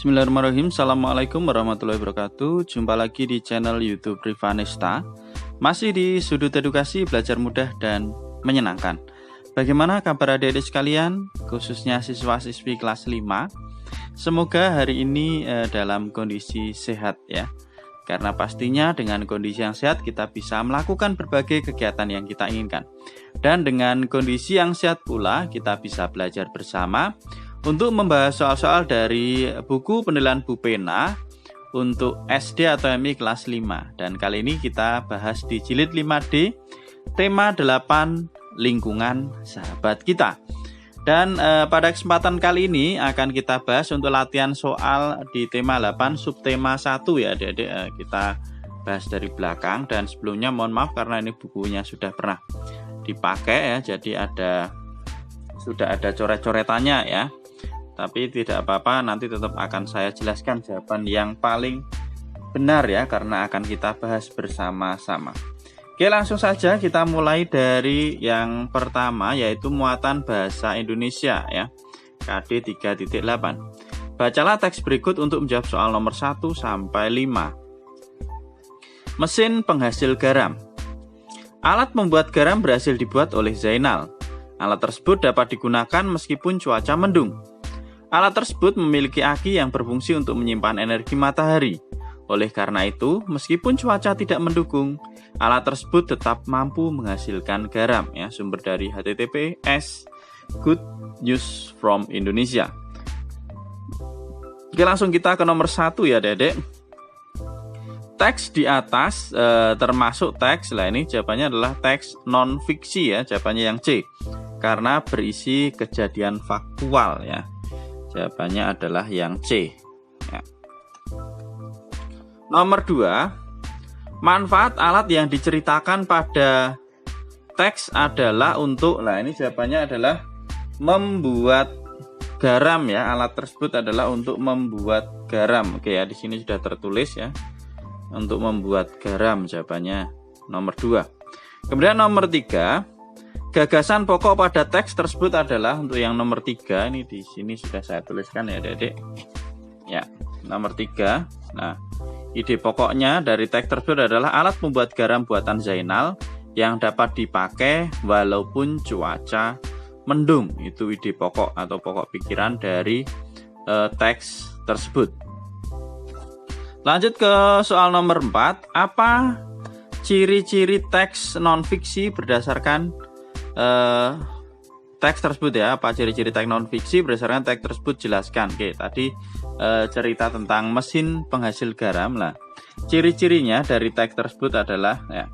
Bismillahirrahmanirrahim. Assalamualaikum warahmatullahi wabarakatuh. Jumpa lagi di channel YouTube Rivanesta. Masih di sudut edukasi belajar mudah dan menyenangkan. Bagaimana kabar adik-adik sekalian, khususnya siswa-siswi kelas 5? Semoga hari ini dalam kondisi sehat ya. Karena pastinya dengan kondisi yang sehat kita bisa melakukan berbagai kegiatan yang kita inginkan. Dan dengan kondisi yang sehat pula kita bisa belajar bersama untuk membahas soal-soal dari buku penilaian Bu Pena untuk SD atau MI kelas 5. Dan kali ini kita bahas di jilid 5D, tema 8 lingkungan sahabat kita. Dan pada kesempatan kali ini akan kita bahas untuk latihan soal di tema 8 subtema 1 ya adik-adik. Kita bahas dari belakang dan sebelumnya mohon maaf karena ini bukunya sudah pernah dipakai ya. Jadi sudah ada coret-coretannya ya. Tapi tidak apa-apa, nanti tetap akan saya jelaskan jawaban yang paling benar ya, karena akan kita bahas bersama-sama. Oke, langsung saja kita mulai dari yang pertama, yaitu muatan bahasa Indonesia ya, KD 3.8. Bacalah teks berikut untuk menjawab soal nomor 1 sampai 5. Mesin penghasil garam. Alat membuat garam berhasil dibuat oleh Zainal. Alat tersebut dapat digunakan meskipun cuaca mendung. Alat tersebut memiliki aki yang berfungsi untuk menyimpan energi matahari. Oleh karena itu, meskipun cuaca tidak mendukung, alat tersebut tetap mampu menghasilkan garam. Ya, sumber dari HTTPS Good News from Indonesia. Oke, langsung kita ke nomor 1 ya, Dedek. Teks di atas termasuk teks, lah ini jawabannya adalah teks non-fiksi ya, jawabannya yang C. Karena berisi kejadian faktual ya. Jawabannya adalah yang C ya. Nomor 2, manfaat alat yang diceritakan pada teks adalah untuk, nah ini jawabannya adalah membuat garam ya. Alat tersebut adalah untuk membuat garam. Oke ya, di sini sudah tertulis ya, untuk membuat garam, jawabannya nomor 2. Kemudian nomor 3, gagasan pokok pada teks tersebut adalah untuk yang nomor 3. Ini di sini sudah saya tuliskan ya Dedek. Ya, nomor 3. Nah, ide pokoknya dari teks tersebut adalah alat membuat garam buatan Zainal yang dapat dipakai walaupun cuaca mendung. Itu ide pokok atau pokok pikiran dari teks tersebut. Lanjut ke soal nomor 4. Apa ciri-ciri teks non-fiksi berdasarkan teks tersebut ya? Apa ciri-ciri teks non-fiksi berdasarkan teks tersebut, jelaskan. Oke, tadi cerita tentang mesin penghasil garam lah. Ciri-cirinya dari teks tersebut adalah ya,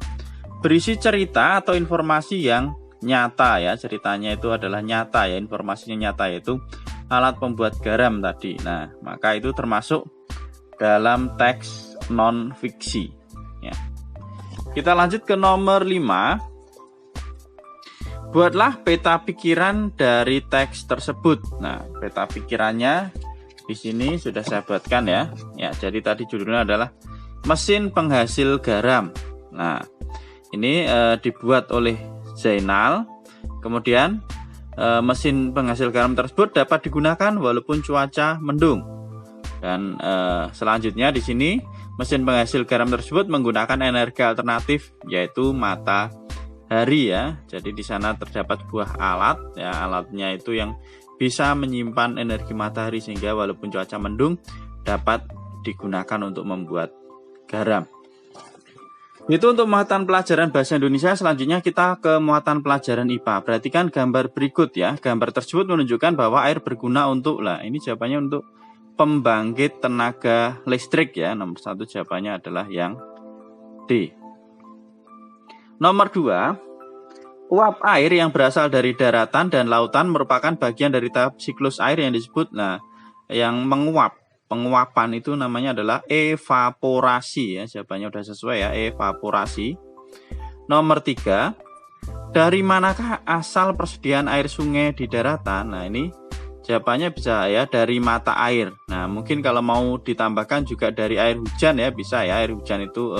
berisi cerita atau informasi yang nyata ya. Ceritanya itu adalah nyata ya, informasinya nyata, yaitu alat pembuat garam tadi. Nah, maka itu termasuk dalam teks non-fiksi ya. Kita lanjut ke nomor 5. Buatlah peta pikiran dari teks tersebut. Nah, peta pikirannya di sini sudah saya buatkan ya. Ya, jadi tadi judulnya adalah mesin penghasil garam. Nah, ini dibuat oleh Zainal. Kemudian mesin penghasil garam tersebut dapat digunakan walaupun cuaca mendung. Dan selanjutnya di sini mesin penghasil garam tersebut menggunakan energi alternatif, yaitu matahari ya. Jadi di sana terdapat buah alat ya, alatnya itu yang bisa menyimpan energi matahari sehingga walaupun cuaca mendung dapat digunakan untuk membuat garam. Itu untuk muatan pelajaran bahasa Indonesia. Selanjutnya kita ke muatan pelajaran IPA. Perhatikan gambar berikut ya. Gambar tersebut menunjukkan bahwa air berguna untuk, lah ini jawabannya untuk pembangkit tenaga listrik ya. Nomor 1 jawabannya adalah yang D. Nomor 2, uap air yang berasal dari daratan dan lautan merupakan bagian dari tahap siklus air yang disebut, nah yang menguap. Penguapan itu namanya adalah evaporasi ya. Jawabannya sudah sesuai ya, evaporasi. Nomor 3, dari manakah asal persediaan air sungai di daratan? Nah ini jawabannya bisa ya, dari mata air. Nah mungkin kalau mau ditambahkan juga dari air hujan ya, bisa ya. Air hujan itu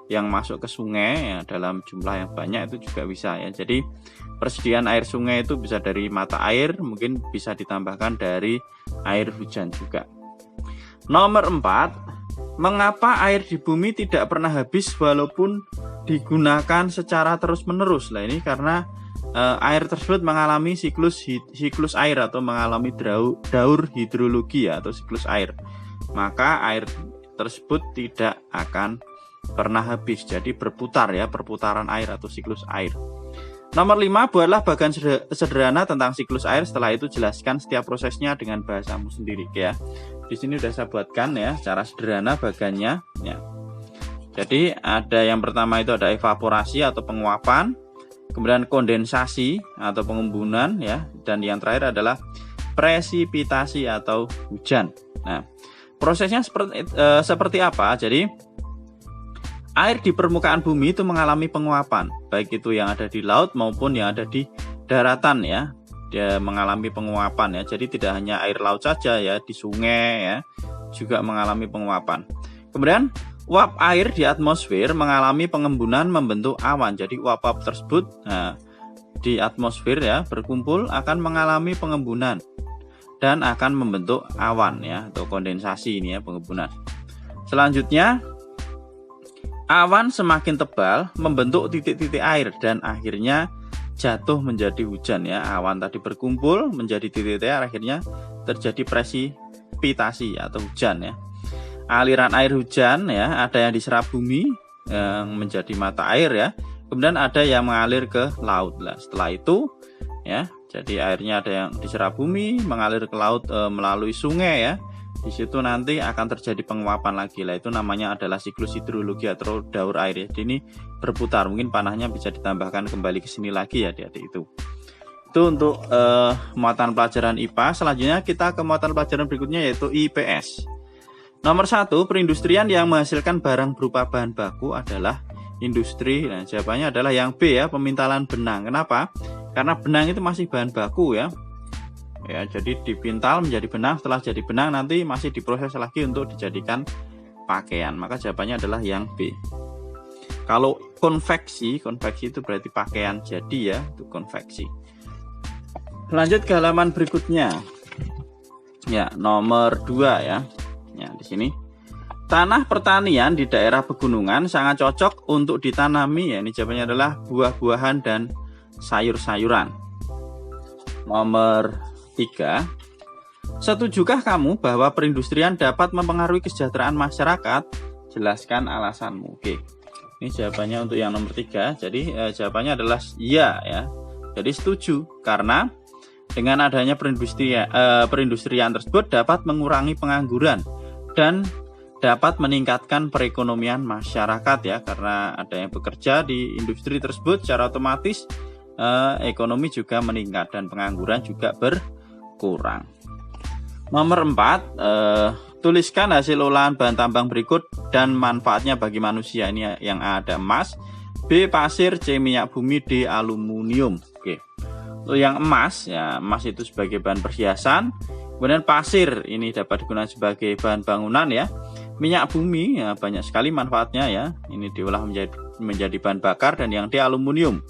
yang masuk ke sungai ya, dalam jumlah yang banyak itu juga bisa ya. Jadi persediaan air sungai itu bisa dari mata air, mungkin bisa ditambahkan dari air hujan juga. Nomor 4, mengapa air di bumi tidak pernah habis walaupun digunakan secara terus-menerus? Nah, ini karena air tersebut mengalami siklus air atau mengalami daur hidrologi atau siklus air. Maka air tersebut tidak akan pernah habis. Jadi berputar ya, perputaran air atau siklus air. Nomor 5, buatlah bagan sederhana tentang siklus air. Setelah itu jelaskan setiap prosesnya dengan bahasamu sendiri ya. Di sini udah saya buatkan ya secara sederhana bagannya ya. Jadi ada yang pertama itu ada evaporasi atau penguapan, kemudian kondensasi atau pengembunan ya, dan yang terakhir adalah presipitasi atau hujan. Nah, prosesnya seperti apa? Jadi air di permukaan bumi itu mengalami penguapan, baik itu yang ada di laut maupun yang ada di daratan ya. Dia mengalami penguapan ya. Jadi tidak hanya air laut saja ya, di sungai ya juga mengalami penguapan. Kemudian uap air di atmosfer mengalami pengembunan membentuk awan. Jadi uap-uap tersebut di atmosfer ya berkumpul akan mengalami pengembunan dan akan membentuk awan ya atau kondensasi ini ya, pengembunan. Selanjutnya awan semakin tebal membentuk titik-titik air dan akhirnya jatuh menjadi hujan ya. Awan tadi berkumpul menjadi titik-titik air, akhirnya terjadi presipitasi atau hujan ya. Aliran air hujan ya, ada yang diserap bumi yang menjadi mata air ya. Kemudian ada yang mengalir ke laut lah. Setelah itu ya, jadi airnya ada yang diserap bumi mengalir ke laut melalui sungai ya. Di situ nanti akan terjadi penguapan lagi lah, itu namanya adalah siklus hidrologi atau daur air ya. Jadi ini berputar, mungkin panahnya bisa ditambahkan kembali ke sini lagi ya adik-adik itu. Itu untuk muatan pelajaran IPA. Selanjutnya kita ke muatan pelajaran berikutnya yaitu IPS. Nomor 1, perindustrian yang menghasilkan barang berupa bahan baku adalah industri. Nah, jawabannya adalah yang B ya, pemintalan benang. Kenapa? Karena benang itu masih bahan baku ya. Ya, jadi dipintal menjadi benang, setelah jadi benang nanti masih diproses lagi untuk dijadikan pakaian. Maka jawabannya adalah yang B. Kalau konveksi itu berarti pakaian jadi ya, itu konveksi. Lanjut ke halaman berikutnya. Ya, nomor 2 ya. Ya, di sini. Tanah pertanian di daerah pegunungan sangat cocok untuk ditanami ya. Ini jawabannya adalah buah-buahan dan sayur-sayuran. Nomor 3. Setujukah kamu bahwa perindustrian dapat mempengaruhi kesejahteraan masyarakat? Jelaskan alasanmu. Oke. Ini jawabannya untuk yang nomor 3. Jadi jawabannya adalah iya ya. Jadi setuju karena dengan adanya perindustrian tersebut dapat mengurangi pengangguran dan dapat meningkatkan perekonomian masyarakat ya, karena ada yang bekerja di industri tersebut secara otomatis ekonomi juga meningkat dan pengangguran juga berkurang. Nomor 4, tuliskan hasil olahan bahan tambang berikut dan manfaatnya bagi manusia. Ini yang A ada emas, B pasir, C minyak bumi, D aluminium. Oke. Untuk yang emas ya, emas itu sebagai bahan perhiasan. Kemudian pasir ini dapat digunakan sebagai bahan bangunan ya. Minyak bumi ya banyak sekali manfaatnya ya. Ini diolah menjadi bahan bakar, dan yang D aluminium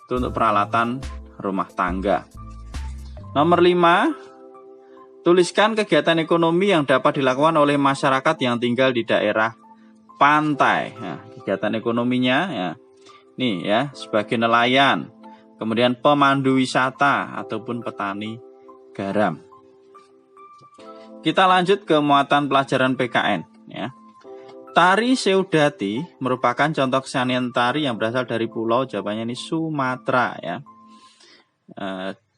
itu untuk peralatan rumah tangga. Nomor 5, tuliskan kegiatan ekonomi yang dapat dilakukan oleh masyarakat yang tinggal di daerah pantai. Nah, kegiatan ekonominya ya, nih ya, sebagai nelayan, kemudian pemandu wisata ataupun petani garam. Kita lanjut ke muatan pelajaran PKN ya. Tari Seudati merupakan contoh kesenian tari yang berasal dari pulau, jawabannya ini Sumatera ya.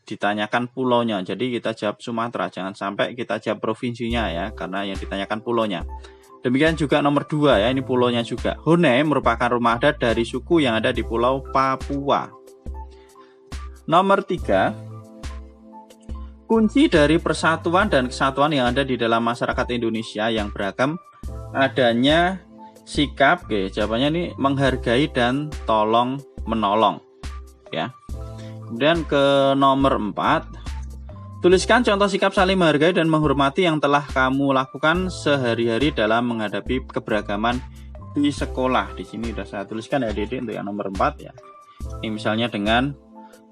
Ditanyakan pulaunya, jadi kita jawab Sumatera, jangan sampai kita jawab provinsinya ya, karena yang ditanyakan pulaunya. Demikian juga nomor 2 ya, ini pulaunya juga. Hone merupakan rumah adat dari suku yang ada di Pulau Papua. Nomor 3, kunci dari persatuan dan kesatuan yang ada di dalam masyarakat Indonesia yang beragam adanya sikap, jawabannya ini menghargai dan tolong menolong ya. Kemudian ke nomor 4, tuliskan contoh sikap saling menghargai dan menghormati yang telah kamu lakukan sehari-hari dalam menghadapi keberagaman di sekolah. Di sini sudah saya tuliskan ya Dede untuk yang nomor 4 ya. Ini misalnya dengan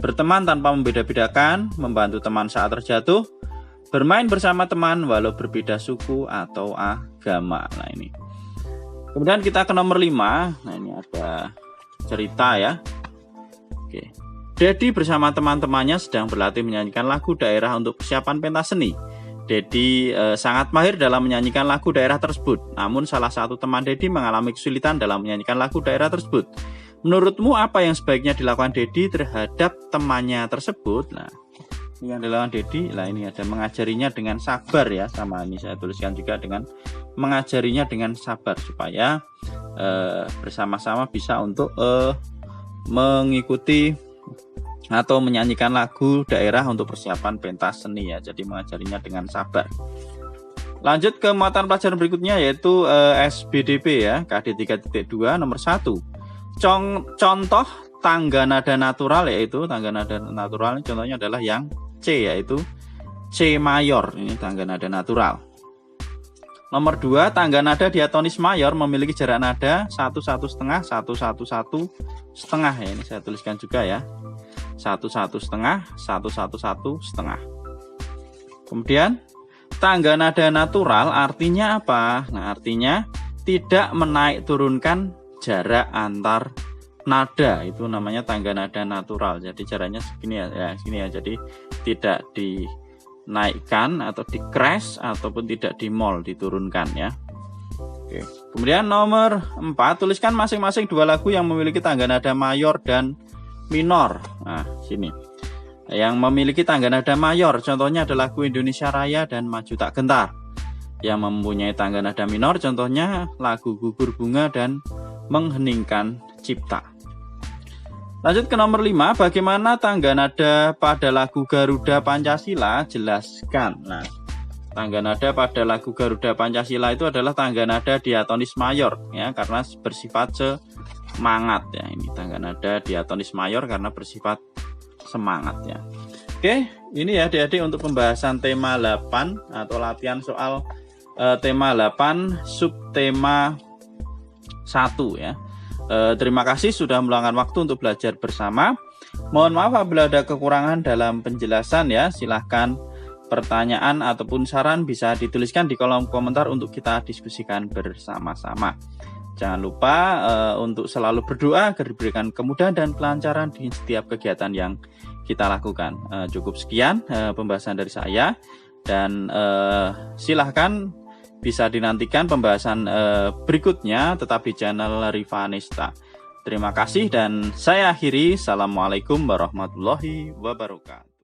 berteman tanpa membeda-bedakan, membantu teman saat terjatuh, Bermain bersama teman walau berbeda suku atau agama. Nah ini. Kemudian kita ke nomor 5. Nah ini ada cerita ya. Oke. Dedi bersama teman-temannya sedang berlatih menyanyikan lagu daerah untuk persiapan pentas seni. Dedi sangat mahir dalam menyanyikan lagu daerah tersebut. Namun salah satu teman Dedi mengalami kesulitan dalam menyanyikan lagu daerah tersebut. Menurutmu apa yang sebaiknya dilakukan Dedi terhadap temannya tersebut? Nah, ini yang dilakukan Dedi, lah ini ada mengajarinya dengan sabar ya, sama ini saya tuliskan juga dengan mengajarinya dengan sabar supaya bersama-sama bisa untuk mengikuti atau menyanyikan lagu daerah untuk persiapan pentas seni ya. Jadi mengajarinya dengan sabar. Lanjut ke muatan pelajaran berikutnya yaitu SBDP ya, KD 3.2 nomor 1. Contoh tangga nada natural yaitu tangga nada natural contohnya adalah yang C yaitu C mayor, ini tangga nada natural. Nomor 2, tangga nada diatonis mayor memiliki jarak nada 1,1,5 1,1,1,5 ya, ini saya tuliskan juga ya. 1,1,5 1,1,1,5. Kemudian tangga nada natural artinya apa? Nah, artinya tidak menaik turunkan jarak antar nada, itu namanya tangga nada natural. Jadi jaraknya segini ya, segini ya. Jadi tidak dinaikkan atau di crash ataupun tidak di mol, diturunkan ya. Oke. Kemudian nomor 4, tuliskan masing-masing 2 lagu yang memiliki tangga nada mayor dan minor. Nah, sini. Yang memiliki tangga nada mayor contohnya adalah lagu Indonesia Raya dan Maju Tak Gentar. Yang mempunyai tangga nada minor contohnya lagu Gugur Bunga dan Mengheningkan Cipta. Lanjut ke nomor 5, bagaimana tangga nada pada lagu Garuda Pancasila? Jelaskan. Nah, tangga nada pada lagu Garuda Pancasila itu adalah tangga nada diatonis mayor ya, karena bersifat semangat ya. Ini tangga nada diatonis mayor karena bersifat semangat ya. Oke, ini ya adik-adik untuk pembahasan tema 8 atau latihan soal tema 8 subtema 1 ya. Terima kasih sudah meluangkan waktu untuk belajar bersama. Mohon maaf apabila ada kekurangan dalam penjelasan ya. Silahkan pertanyaan ataupun saran bisa dituliskan di kolom komentar untuk kita diskusikan bersama-sama. Jangan lupa untuk selalu berdoa agar diberikan kemudahan dan kelancaran di setiap kegiatan yang kita lakukan. Cukup sekian pembahasan dari saya dan silahkan bisa dinantikan pembahasan berikutnya tetap di channel Rivanesta. Terima kasih dan saya akhiri. Assalamualaikum warahmatullahi wabarakatuh.